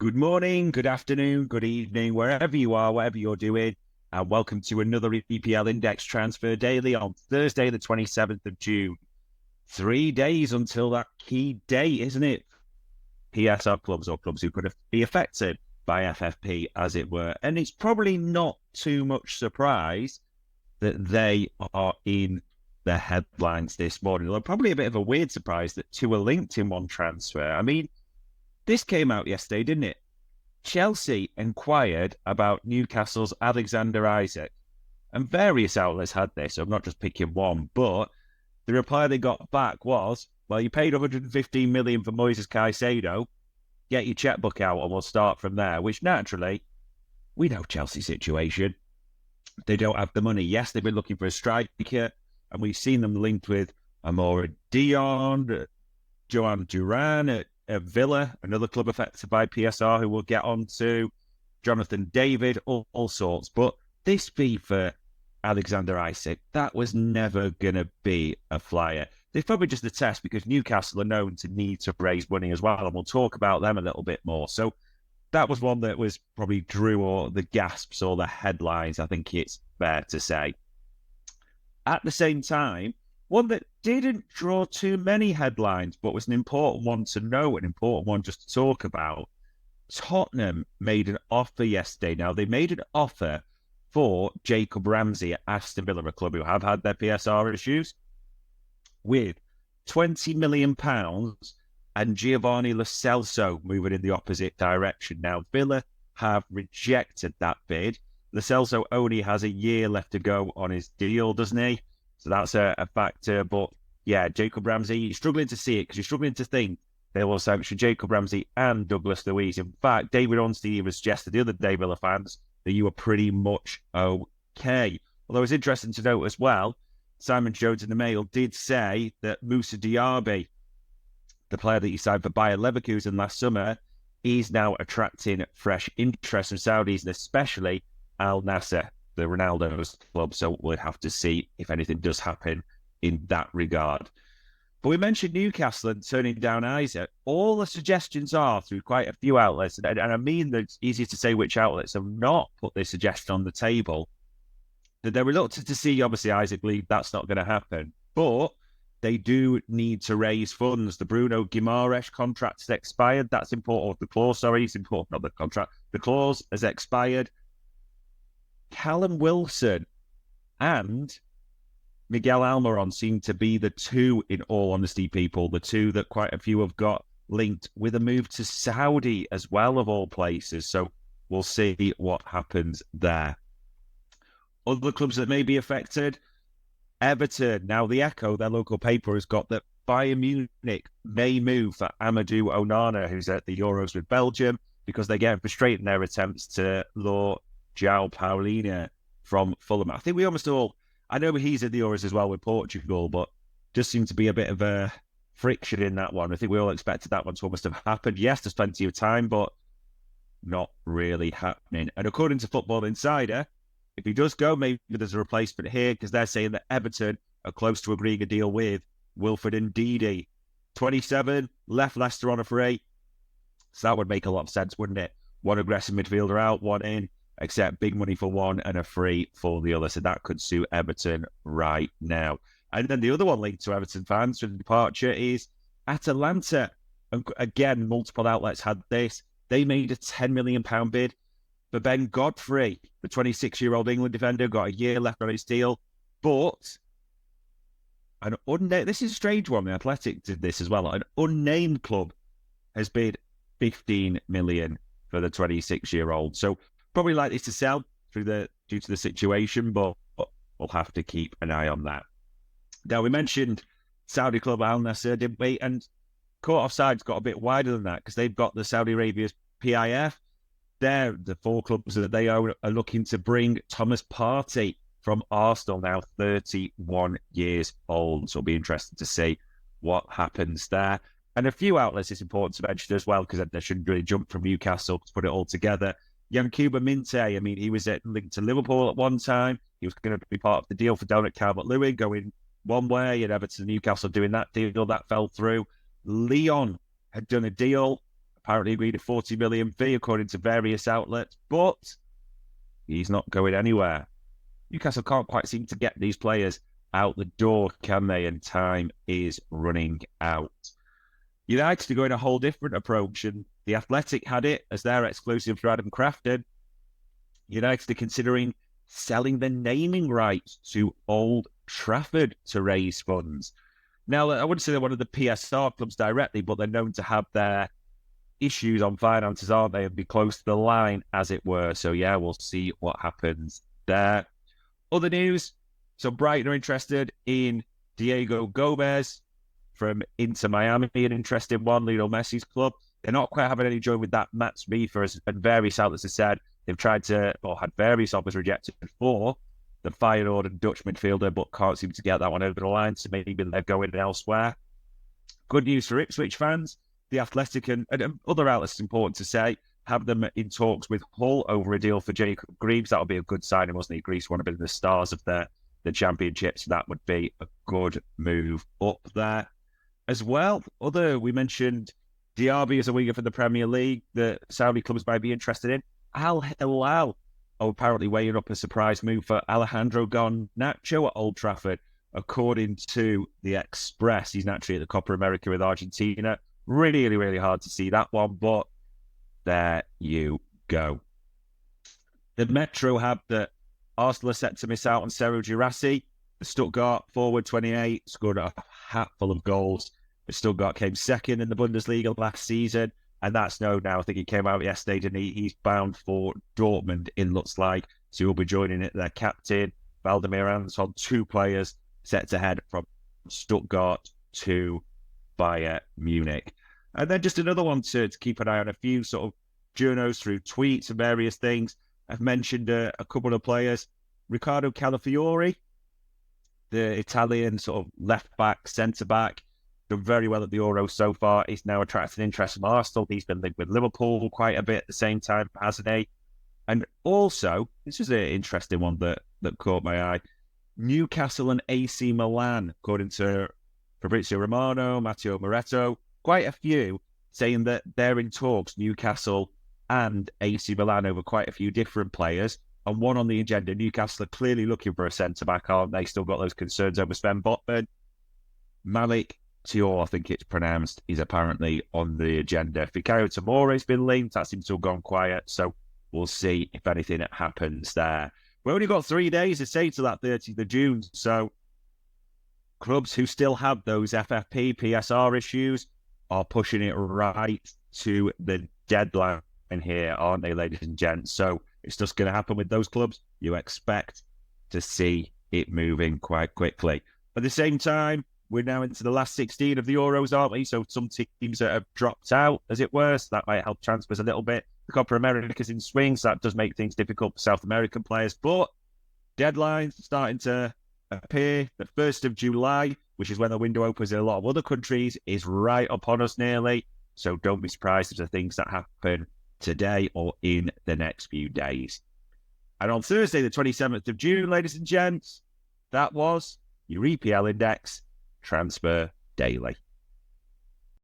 Good morning, good afternoon, good evening, wherever you are, whatever you're doing, and welcome to another EPL Index Transfer Daily on Thursday, the 27th of June. 3 days until that key date, isn't it? PSR clubs or clubs who could be affected by FFP, as it were. And it's probably not too much surprise that they are in the headlines this morning. Although probably a bit of a weird surprise that two are linked in one transfer. I mean, this came out yesterday, didn't it? Chelsea inquired about Newcastle's Alexander Isak, and various outlets had this, so I'm not just picking one, but the reply they got back was, well, you paid 115 million for Moises Caicedo, get your checkbook out and we'll start from there, which naturally, we know Chelsea's situation. They don't have the money. Yes, they've been looking for a striker, and we've seen them linked with Amora Dion, Joan Duran at Villa, another club affected by PSR who we'll get on to, Jonathan David, all sorts. But this fee for Alexander Isak, that was never going to be a flyer. There's probably just a test because Newcastle are known to need to raise money as well, and we'll talk about them a little bit more. So that was one that was probably drew all the gasps or the headlines, I think it's fair to say. At the same time, one that didn't draw too many headlines, but was an important one to know, an important one just to talk about. Tottenham made an offer yesterday. Now, they made an offer for Jacob Ramsay at Aston Villa, a club who have had their PSR issues, with £20 million and Giovanni Lo Celso moving in the opposite direction. Now, Villa have rejected that bid. Lo Celso only has a year left to go on his deal, doesn't he? So that's a factor. But yeah, Jacob Ramsay, you're struggling to see it because you're struggling to think they will sanction Jacob Ramsay and Douglas Luiz. In fact, David Ornstein even suggested the other day, Villa fans, that you were pretty much okay. Although it's interesting to note as well, Simon Jones in the Mail did say that Moussa Diaby, the player that he signed for Bayer Leverkusen last summer, is now attracting fresh interest from Saudis and especially Al Nassr, the Ronaldo's club. So we'll have to see if anything does happen in that regard. But we mentioned Newcastle and turning down Isak. All the suggestions are through quite a few outlets, and I mean that it's easy to say which outlets have not put this suggestion on the table, that they're reluctant to see, obviously, Isak leave. That's not going to happen. But they do need to raise funds. The Bruno Guimaraes contract has expired. That's important. The clause, it's important, not the contract. The clause has expired. Callum Wilson and Miguel Almiron seem to be the two, in all honesty, people, the two that quite a few have got linked with a move to Saudi as well, of all places. So we'll see what happens there. Other clubs that may be affected, Everton. Now, the Echo, their local paper, has got that Bayern Munich may move for Amadou Onana, who's at the Euros with Belgium, because they're getting frustrated in their attempts to lure João Paulina from Fulham. I think we almost all, I know he's at the Euros as well with Portugal, but just seemed to be a bit of a friction in that one. I think we all expected that one to almost have happened. Yes, there's plenty of time, but not really happening. And according to Football Insider, if he does go, maybe there's a replacement here because they're saying that Everton are close to agreeing a deal with Wilfred Ndidi. 27, left Leicester on a free. So that would make a lot of sense, wouldn't it? One aggressive midfielder out, one in, except big money for one and a free for the other. So that could suit Everton right now. And then the other one linked to Everton fans for the departure is Atalanta. And again, multiple outlets had this. They made a £10 million bid for Ben Godfrey, the 26-year-old England defender, got a year left on his deal. But an unnamed, this is a strange one, the Athletic did this as well. An unnamed club has bid 15 million for the 26-year-old. So probably likely to sell due to the situation, but we'll have to keep an eye on that. Now, we mentioned Saudi club Al Nassr, didn't we? And caught offside's got a bit wider than that because they've got the Saudi Arabia's PIF. They're the four clubs that they own are looking to bring Thomas Partey from Arsenal, now 31 years old. So it'll be interesting to see what happens there. And a few outlets it's important to mention as well, because they shouldn't really jump from Newcastle to put it all together. Yankuba Minte, I mean, he was linked to Liverpool at one time. He was going to be part of the deal for Dominic Calvert-Lewin, going one way, and Everton and Newcastle doing that deal. That fell through. Lyon had done a deal. apparently agreed a 40 million fee according to various outlets, but he's not going anywhere. Newcastle can't quite seem to get these players out the door, can they? And time is running out. United are going a whole different approach, and the Athletic had it as their exclusive for Adam Crafton. United are considering selling the naming rights to Old Trafford to raise funds. Now, I wouldn't say they're one of the PSR clubs directly, but they're known to have their issues on finances, aren't they? And be close to the line, as it were. So, yeah, we'll see what happens there. Other news, so Brighton are interested in Diego Gomez from Inter Miami, an interesting one, Lionel Messi's club. They're not quite having any joy with that. Matt Smeafer, and various outlets have said they've tried to, or had various offers rejected for the Feyenoord and Dutch midfielder, but can't seem to get that one over the line, so maybe they're going elsewhere. Good news for Ipswich fans. The Athletic and other outlets, it's important to say, have them in talks with Hull over a deal for Jacob Greaves. That would be a good signing, wasn't he? Greaves would have been the stars of the championship, so that would be a good move up there. As well, we mentioned Diaby as a winger for the Premier League that Saudi clubs might be interested in. Al Hilal apparently weighing up a surprise move for Alejandro Garnacho at Old Trafford. According to the Express, he's naturally at the Copa America with Argentina. Really, really, really hard to see that one, but there you go. The Metro have that Arsenal are set to miss out on Sergio Girassi. The Stuttgart forward 28 scored a hatful of goals. The Stuttgart came second in the Bundesliga last season, and that's known now. I think he came out yesterday, didn't he? He's bound for Dortmund, it looks like. So he'll be joining it. Their captain, Valdemir Anton, 2 players set to head from Stuttgart to Bayern Munich. And then just another one to keep an eye on. A few sort of journos through tweets and various things. I've mentioned a couple of players. Riccardo Calafiori, the Italian sort of left-back, centre-back, done very well at the Euro so far. He's now attracted interest from Arsenal. He's been linked with Liverpool quite a bit at the same time, hasn't he? And also, this is an interesting one that caught my eye. Newcastle and AC Milan, according to Fabrizio Romano, Matteo Moretto, quite a few saying that they're in talks, Newcastle and AC Milan, over quite a few different players. And one on the agenda, Newcastle are clearly looking for a centre-back, aren't they? Still got those concerns over Sven Botman. Malik Tior, I think it's pronounced, is apparently on the agenda. Fikayo Tomore's been linked. That seems to have gone quiet. So we'll see if anything happens there. We've only got 3 days to say to that 30th of June. So clubs who still have those FFP, PSR issues are pushing it right to the deadline here, aren't they, ladies and gents? So it's just going to happen with those clubs. You expect to see it moving quite quickly. At the same time, we're now into the last 16 of the Euros, aren't we? So some teams that have dropped out, as it were, so that might help transfers a little bit. The Copa America's in swing, so that does make things difficult for South American players. But deadlines starting to appear. The 1st of July, which is when the window opens in a lot of other countries, is right upon us nearly. So don't be surprised if there are things that happen today or in the next few days. And on Thursday, the 27th of June, ladies and gents, that was your EPL Index Transfer Daily.